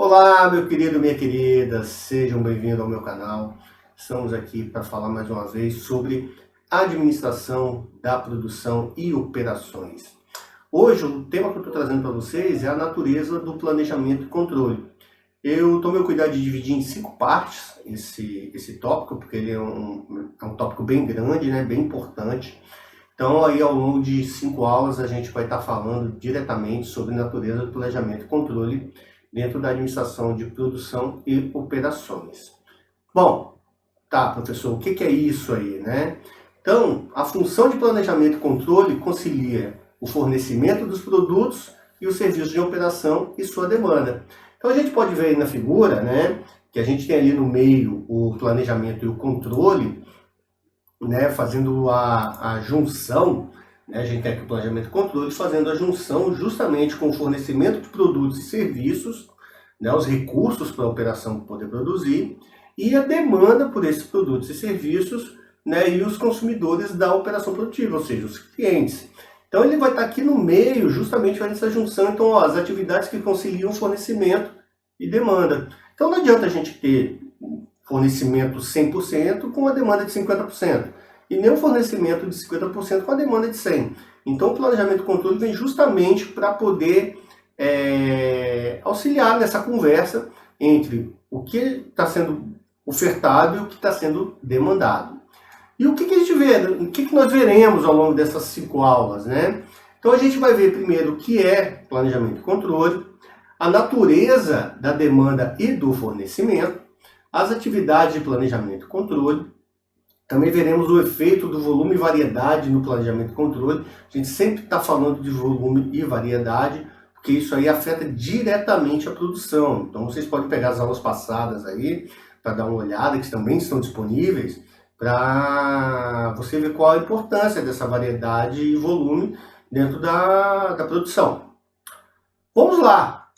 Olá, meu querido, minha querida, sejam bem-vindos ao meu canal. Estamos aqui para falar mais uma vez sobre administração da produção e operações. Hoje, o tema que eu estou trazendo para vocês é a natureza do planejamento e controle. Eu tomei o cuidado de dividir em 5 partes esse tópico, porque ele é um tópico bem grande, né, bem importante. Então, aí ao longo de 5 aulas, a gente vai estar falando diretamente sobre a natureza do planejamento e controle dentro da administração de produção e operações. Bom, tá, professor, o que é isso aí, né? Então, a função de planejamento e controle concilia o fornecimento dos produtos e os serviços de operação e sua demanda. Então, a gente pode ver aí na figura, né, que a gente tem ali no meio o planejamento e o controle, né, fazendo a junção, né, a gente tem aqui o planejamento e controle fazendo a junção justamente com o fornecimento de produtos e serviços, né, os recursos para a operação poder produzir, e a demanda por esses produtos e serviços, né, e os consumidores da operação produtiva, ou seja, os clientes. Então ele vai estar aqui no meio, justamente fazendo essa junção, então ó, as atividades que conciliam fornecimento e demanda. Então não adianta a gente ter fornecimento 100% com a demanda de 50%, e nem um fornecimento de 50% com a demanda de 100%. Então o planejamento e controle vem justamente para poder auxiliar nessa conversa entre o que está sendo ofertado e o que está sendo demandado. E o que a gente vê, o que nós veremos ao longo dessas 5 aulas, né? Então a gente vai ver primeiro o que é planejamento e controle, a natureza da demanda e do fornecimento, as atividades de planejamento e controle. Também veremos o efeito do volume e variedade no planejamento e controle. A gente sempre está falando de volume e variedade, porque isso aí afeta diretamente a produção. Então vocês podem pegar as aulas passadas aí, para dar uma olhada, que também estão disponíveis, para você ver qual a importância dessa variedade e volume dentro da produção. Vamos lá!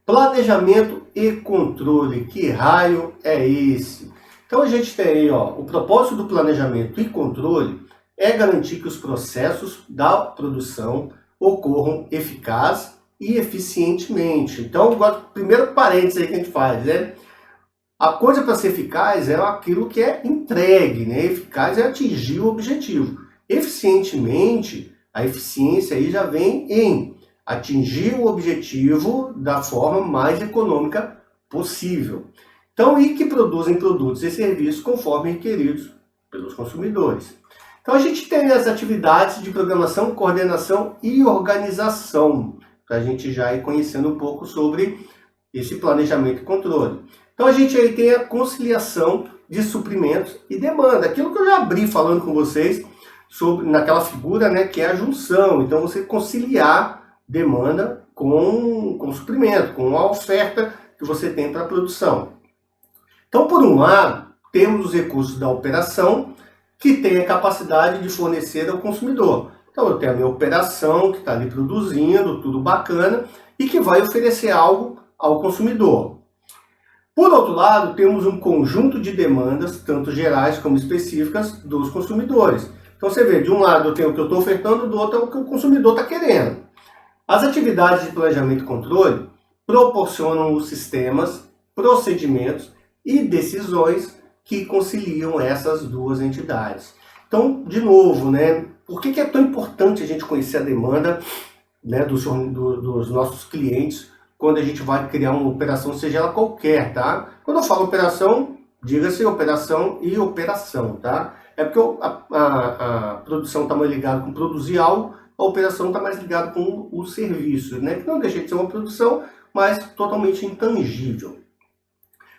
Planejamento e controle, que raio é esse? Então a gente tem aí, ó, o propósito do planejamento e controle é garantir que os processos da produção ocorram eficaz e eficientemente. Então, primeiro parênteses aí que a gente faz, né? A coisa para ser eficaz é aquilo que é entregue, né? Eficaz é atingir o objetivo. Eficientemente, a eficiência aí já vem em atingir o objetivo da forma mais econômica possível. Então, e que produzem produtos e serviços conforme requeridos pelos consumidores. Então, a gente tem as atividades de programação, coordenação e organização, para a gente já ir conhecendo um pouco sobre esse planejamento e controle. Então, a gente aí tem a conciliação de suprimentos e demanda, aquilo que eu já abri falando com vocês sobre naquela figura, né, que é a junção. Então, você conciliar demanda com suprimento, com a oferta que você tem para a produção. Então, por um lado, temos os recursos da operação, que tem a capacidade de fornecer ao consumidor. Então, eu tenho a minha operação, que está ali produzindo, tudo bacana, e que vai oferecer algo ao consumidor. Por outro lado, temos um conjunto de demandas, tanto gerais como específicas, dos consumidores. Então, você vê, de um lado eu tenho o que eu estou ofertando, do outro é o que o consumidor está querendo. As atividades de planejamento e controle proporcionam os sistemas, procedimentos e decisões que conciliam essas duas entidades. Então, de novo, né, por que é tão importante a gente conhecer a demanda, né, dos nossos clientes quando a gente vai criar uma operação, seja ela qualquer, tá? Quando eu falo operação, diga-se operação e operação, tá? É porque a produção está mais ligada com produzir algo, a operação está mais ligada com o serviço, né? Que não deixa de ser uma produção, mas totalmente intangível.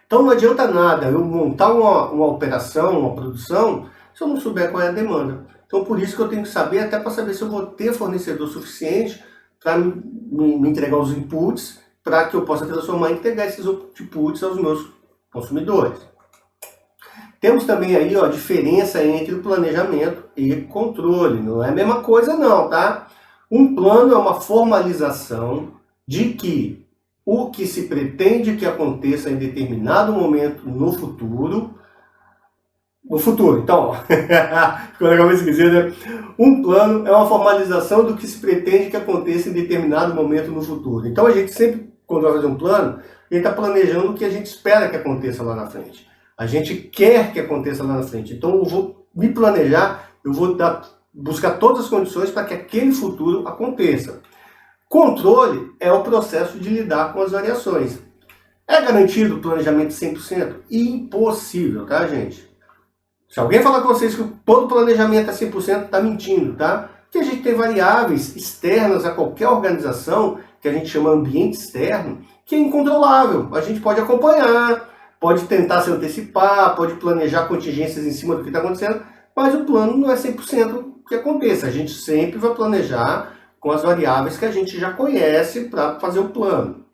Então não adianta nada eu montar uma operação, uma produção, se eu não souber qual é a demanda. Então por isso que eu tenho que saber, até para saber se eu vou ter fornecedor suficiente para me entregar os inputs, para que eu possa transformar e entregar esses inputs aos meus consumidores. Temos também aí, ó, a diferença entre o planejamento e controle. Não é a mesma coisa não, tá? Um plano é uma formalização de que o que se pretende que aconteça em determinado momento no futuro. Então, ficou legal isso dizer, né? Um plano é uma formalização do que se pretende que aconteça em determinado momento no futuro. Então a gente sempre quando vai fazer um plano, a gente está planejando o que a gente espera que aconteça lá na frente. A gente quer que aconteça lá na frente. Então eu vou me planejar, eu vou buscar todas as condições para que aquele futuro aconteça. Controle é o processo de lidar com as variações. É garantido o planejamento 100%? Impossível, tá, gente? Se alguém falar com vocês que todo planejamento é 100%, está mentindo, tá? Porque a gente tem variáveis externas a qualquer organização, que a gente chama ambiente externo, que é incontrolável. A gente pode acompanhar, pode tentar se antecipar, pode planejar contingências em cima do que está acontecendo, mas o plano não é 100% que aconteça. A gente sempre vai planejar com as variáveis que a gente já conhece para fazer o plano.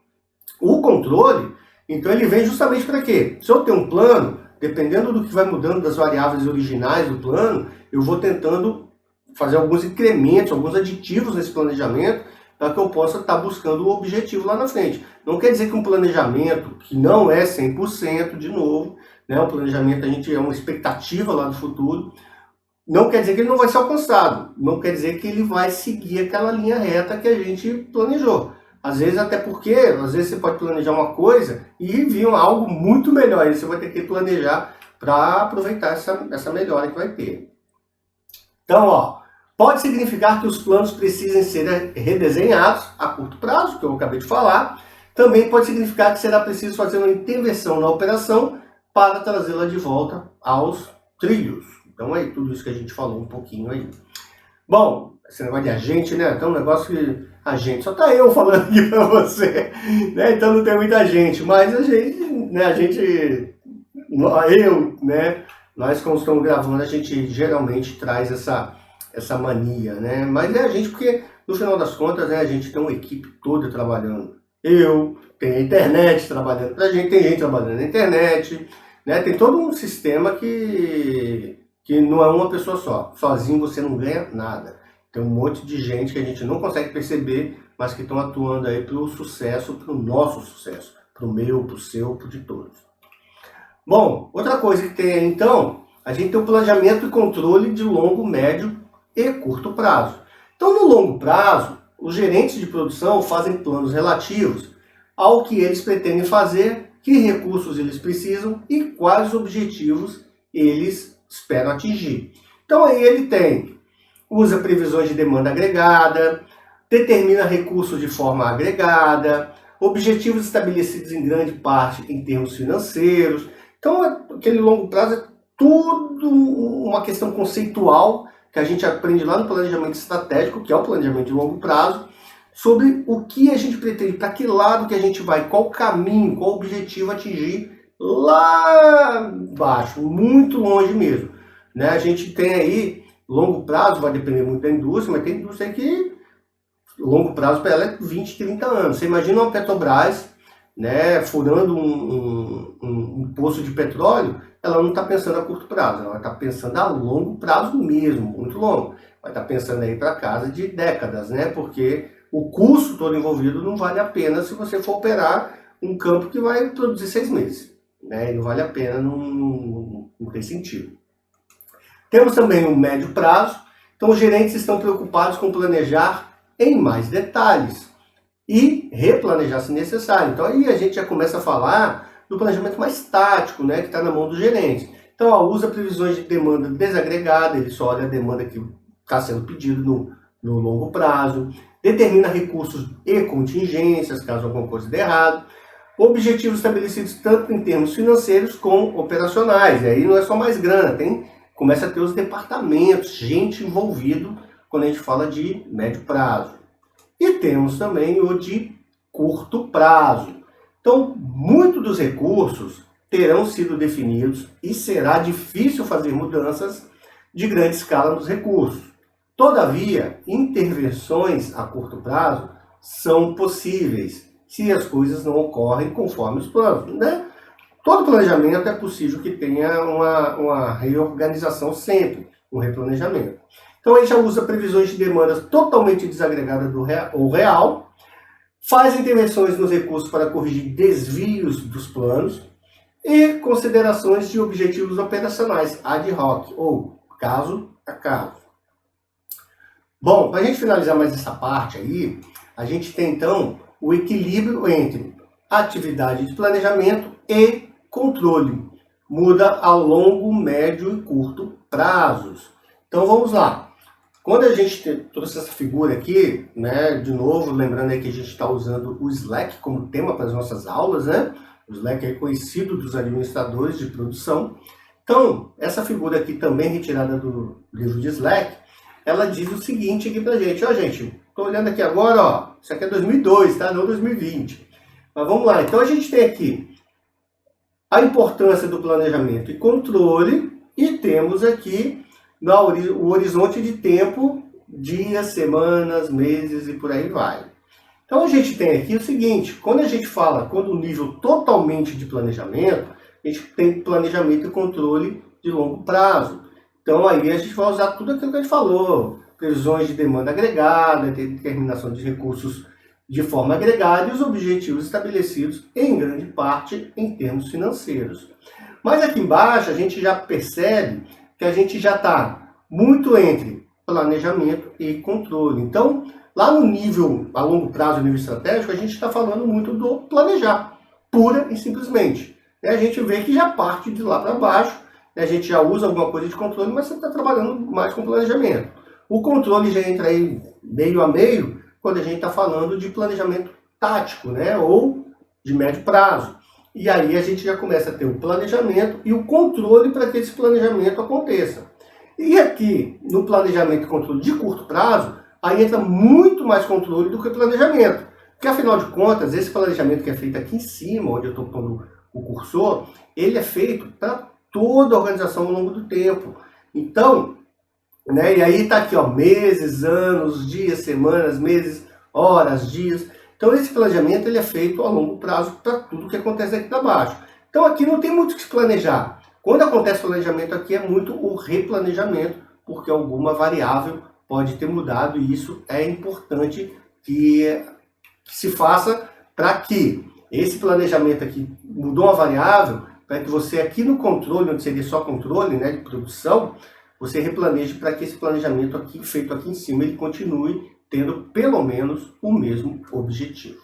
O controle, então, ele vem justamente para quê? Se eu tenho um plano, dependendo do que vai mudando das variáveis originais do plano, eu vou tentando fazer alguns incrementos, alguns aditivos nesse planejamento, para que eu possa estar buscando o objetivo lá na frente. Não quer dizer que um planejamento que não é 100%, de novo, né, o planejamento a gente é uma expectativa lá do futuro, não quer dizer que ele não vai ser alcançado, não quer dizer que ele vai seguir aquela linha reta que a gente planejou. Às vezes, até porque, às vezes você pode planejar uma coisa e vir algo muito melhor, e você vai ter que planejar para aproveitar essa melhora que vai ter. Então, ó, pode significar que os planos precisem ser redesenhados a curto prazo, que eu acabei de falar. Também pode significar que será preciso fazer uma intervenção na operação para trazê-la de volta aos trilhos. Então, aí, tudo isso que a gente falou um pouquinho aí. Bom, esse negócio de agente, né? Então, um negócio que agente, só tá eu falando aqui para você, né? Então não tem muita gente, mas a gente, né? Nós como estamos gravando, a gente geralmente traz essa mania, né? Mas é a gente porque, no final das contas, né, a gente tem uma equipe toda trabalhando. Tem a internet trabalhando pra gente, tem gente trabalhando na internet, né? Tem todo um sistema que não é uma pessoa só. Sozinho você não ganha nada. Tem um monte de gente que a gente não consegue perceber, mas que estão atuando aí para o sucesso, para o nosso sucesso, para o meu, para o seu, para o de todos. Bom, outra coisa que tem aí, então, a gente tem o planejamento e controle de longo, médio e curto prazo. Então, no longo prazo, os gerentes de produção fazem planos relativos ao que eles pretendem fazer, que recursos eles precisam e quais objetivos eles esperam atingir. Então, aí ele usa previsões de demanda agregada, determina recursos de forma agregada, objetivos estabelecidos em grande parte em termos financeiros. Então, aquele longo prazo é tudo uma questão conceitual que a gente aprende lá no planejamento estratégico, que é o planejamento de longo prazo, sobre o que a gente pretende, para que lado que a gente vai, qual caminho, qual objetivo atingir lá embaixo, muito longe mesmo. Né? A gente tem aí, longo prazo, vai depender muito da indústria, mas tem indústria que longo prazo para ela é 20, 30 anos. Você imagina uma Petrobras, né, furando um poço de petróleo, ela não está pensando a curto prazo, ela está pensando a longo prazo mesmo, muito longo. Vai estar pensando aí para casa de décadas, né, porque o custo todo envolvido não vale a pena se você for operar um campo que vai produzir 6 meses. Né, e não vale a pena, não tem sentido. Temos também o médio prazo, então os gerentes estão preocupados com planejar em mais detalhes e replanejar se necessário. Então aí a gente já começa a falar do planejamento mais tático, né, que está na mão do gerente. Então, usa previsões de demanda desagregada, ele só olha a demanda que está sendo pedido no longo prazo, determina recursos e contingências, caso alguma coisa dê errado, objetivos estabelecidos tanto em termos financeiros como operacionais. E aí não é só mais grana, começa a ter os departamentos, gente envolvido quando a gente fala de médio prazo. E temos também o de curto prazo. Então, muitos dos recursos terão sido definidos e será difícil fazer mudanças de grande escala nos recursos. Todavia, intervenções a curto prazo são possíveis se as coisas não ocorrem conforme os planos, né? Todo planejamento é possível que tenha uma reorganização sempre, um replanejamento. Então, a gente já usa previsões de demandas totalmente desagregadas do real, faz intervenções nos recursos para corrigir desvios dos planos e considerações de objetivos operacionais ad hoc, ou caso a caso. Bom, para a gente finalizar mais essa parte aí, a gente tem então o equilíbrio entre atividade de planejamento e controle. Muda a longo, médio e curto prazos. Então vamos lá. Quando a gente trouxe essa figura aqui, né, de novo, lembrando aí que a gente está usando o Slack como tema para as nossas aulas, né? O Slack é conhecido dos administradores de produção. Então, essa figura aqui também retirada do livro de Slack, ela diz o seguinte aqui pra gente. Ó, gente, tô olhando aqui agora, ó, isso aqui é 2002, tá? Não 2020. Mas vamos lá. Então, a gente tem aqui a importância do planejamento e controle e temos aqui o horizonte de tempo, dias, semanas, meses e por aí vai. Então a gente tem aqui o seguinte, quando a gente fala, quando o nível totalmente de planejamento, a gente tem planejamento e controle de longo prazo. Então aí a gente vai usar tudo aquilo que a gente falou, previsões de demanda agregada, determinação de recursos de forma agregada e os objetivos estabelecidos em grande parte em termos financeiros. Mas aqui embaixo a gente já percebe que a gente já está muito entre planejamento e controle. Então, lá no nível, a longo prazo, nível estratégico, a gente está falando muito do planejar, pura e simplesmente. E a gente vê que já parte de lá para baixo, a gente já usa alguma coisa de controle, mas você está trabalhando mais com planejamento. O controle já entra aí meio a meio, quando a gente está falando de planejamento tático, né, ou de médio prazo. E aí a gente já começa a ter o planejamento e o controle para que esse planejamento aconteça. E aqui, no planejamento e controle de curto prazo, aí entra muito mais controle do que planejamento. Porque, afinal de contas, esse planejamento que é feito aqui em cima, onde eu estou pondo o cursor, ele é feito para toda a organização ao longo do tempo. Então, né, e aí está aqui, ó, meses, anos, dias, semanas, meses, horas, dias. Então esse planejamento ele é feito a longo prazo para tudo que acontece aqui para baixo. Então aqui não tem muito o que se planejar. Quando acontece planejamento aqui é muito o replanejamento, porque alguma variável pode ter mudado e isso é importante que se faça para que esse planejamento aqui mudou uma variável, para que você aqui no controle, onde seria só controle, né, de produção, você replaneje para que esse planejamento aqui, feito aqui em cima, ele continue tendo pelo menos o mesmo objetivo.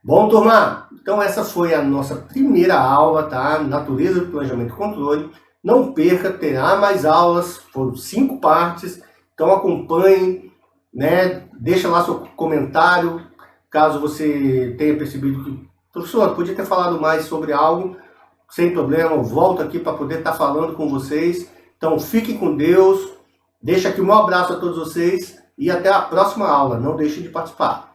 Bom, turma, então essa foi a nossa primeira aula, tá? Natureza do planejamento e controle. Não perca, terá mais aulas, foram 5 partes, então acompanhe, né? Deixa lá seu comentário, caso você tenha percebido que, professor, podia ter falado mais sobre algo, sem problema, eu volto aqui para poder estar falando com vocês. Então fiquem com Deus, deixa aqui um abraço a todos vocês, e até a próxima aula. Não deixe de participar.